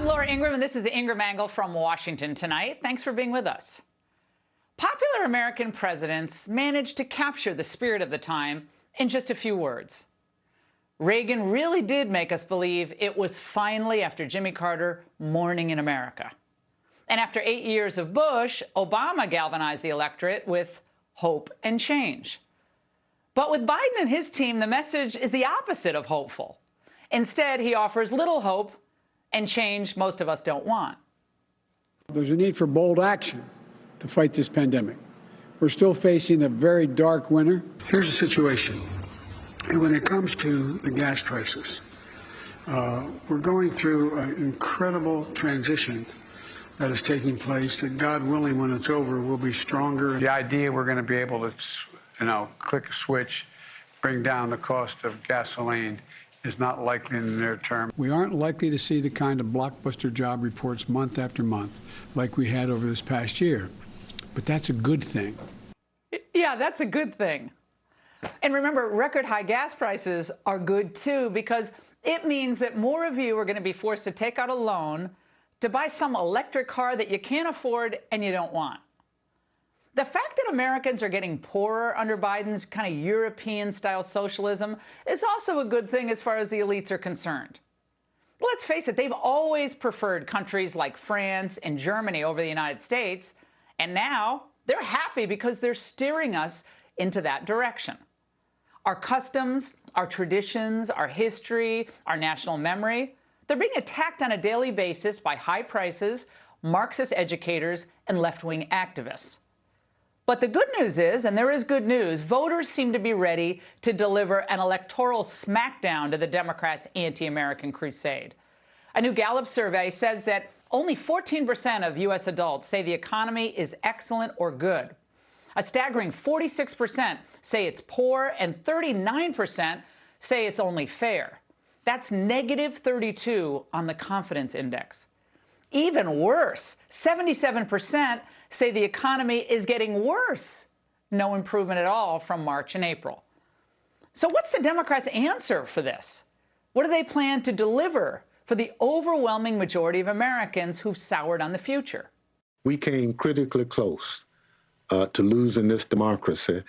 I'm Laura Ingraham, and this is the Ingraham Angle from Washington tonight. Thanks for being with us. Popular American presidents managed to capture the spirit of the time in just a few words. Reagan really did make us believe it was finally, after Jimmy Carter, morning in America. And after 8 years of Bush, Obama galvanized the electorate with hope and change. But with Biden and his team, the message is the opposite of hopeful. Instead, he offers little hope and change most of us don't want. There's a need for bold action to fight this pandemic. We're still facing a very dark winter. Here's the situation. When it comes to the gas prices, we're going through an incredible transition that is taking place that, God willing, when it's over, we'll be stronger. The idea we're going to be able to, click a switch, bring down the cost of gasoline is not likely in the near term. We aren't likely to see the kind of blockbuster job reports month after month like we had over this past year. But that's a good thing. Yeah, that's a good thing. And remember, record high gas prices are good too, because it means that more of you are going to be forced to take out a loan to buy some electric car that you can't afford and you don't want. The fact that Americans are getting poorer under Biden's kind of European-style socialism is also a good thing as far as the elites are concerned. Let's face it, they've always preferred countries like France and Germany over the United States, and now they're happy because they're steering us into that direction. Our customs, our traditions, our history, our national memory, they're being attacked on a daily basis by high prices, Marxist educators, and left-wing activists. But the good news is, and there is good news, voters seem to be ready to deliver an electoral smackdown to the Democrats' anti-American crusade. A new Gallup survey says that only 14% of U.S. adults say the economy is excellent or good. A staggering 46% say it's poor, and 39% say it's only fair. That's negative 32 on the confidence index. Even worse, 77% say the economy is getting worse. No improvement at all from March and April. So what's the Democrats' answer for this? What do they plan to deliver for the overwhelming majority of Americans who've soured on the future? We came critically close to losing this democracy.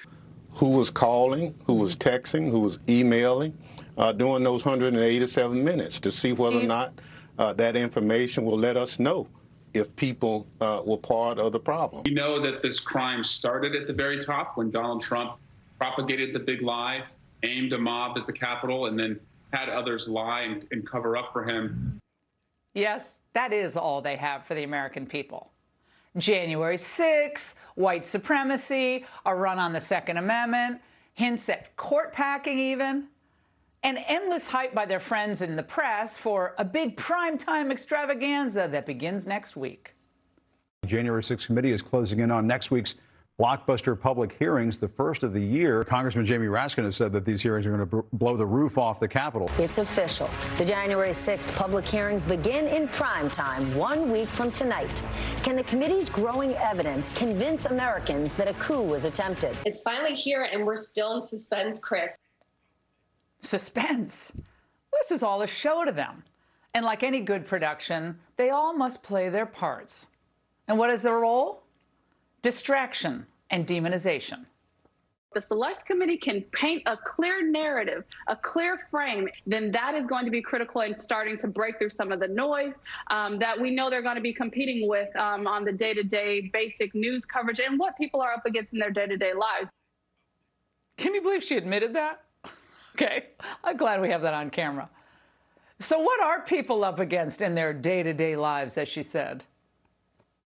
Who was calling, who was texting, who was emailing during those 187 minutes to see whether or not that information will let us know if people were part of the problem. We know that this crime started at the very top when Donald Trump propagated the big lie, aimed a mob at the Capitol, and then had others lie and cover up for him. Yes, that is all they have for the American people. January 6th, white supremacy, a run on the Second Amendment, hints at court packing even, and endless hype by their friends in the press for a big primetime extravaganza that begins next week. The January 6th committee is closing in on next week's blockbuster public hearings, the first of the year. Congressman Jamie Raskin has said that these hearings are going to blow the roof off the Capitol. It's official. The January 6th public hearings begin in prime time 1 week from tonight. Can the committee's growing evidence convince Americans that a coup was attempted? It's finally here, and we're still in suspense, Chris. Suspense. This is all a show to them. And like any good production, they all must play their parts. And what is their role? Distraction and demonization. The Select Committee can paint a clear narrative, a clear frame, then that is going to be critical in starting to break through some of the noise that we know they're going to be competing with on the day-to-day basic news coverage and what people are up against in their day-to-day lives. Can you believe she admitted that? Okay, I'm glad we have that on camera. So what are people up against in their day-to-day lives, as she said?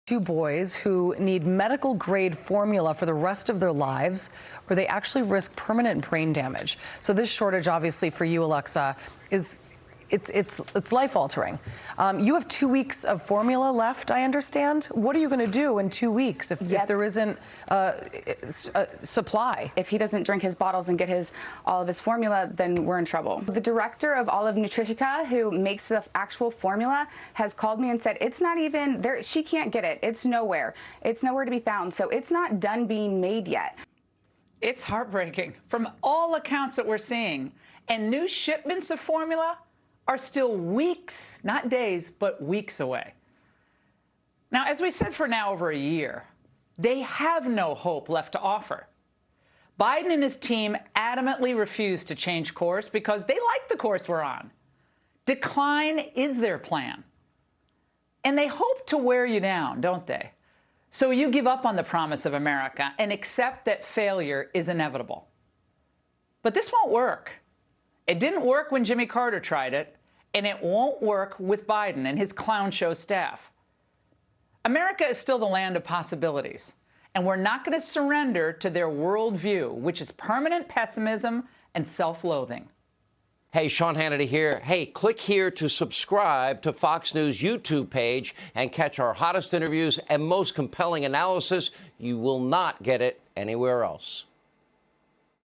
2 boys who need medical-grade formula for the rest of their lives, or they actually risk permanent brain damage. So this shortage, obviously, for you, Alexa, is it's life-altering. You have 2 weeks of formula left, I understand. What are you going to do in 2 weeks if there isn't a supply? If he doesn't drink his bottles and get all of his formula, then we're in trouble. The director of Olive Nutritica, who makes the actual formula, has called me and said it's not even there. She can't get it. It's nowhere. It's nowhere to be found. So it's not done being made yet. It's heartbreaking from all accounts that we're seeing. And new shipments of formula are still weeks, not days, but weeks away. Now, as we said for now over a year, they have no hope left to offer. Biden and his team adamantly refuse to change course because they like the course we're on. Decline is their plan. And they hope to wear you down, don't they? So you give up on the promise of America and accept that failure is inevitable. But this won't work. It didn't work when Jimmy Carter tried it, and it won't work with Biden and his clown show staff. America is still the land of possibilities, and we're not going to surrender to their worldview, which is permanent pessimism and self-loathing. Hey, Sean Hannity here. Hey, click here to subscribe to Fox News YouTube page and catch our hottest interviews and most compelling analysis. You will not get it anywhere else.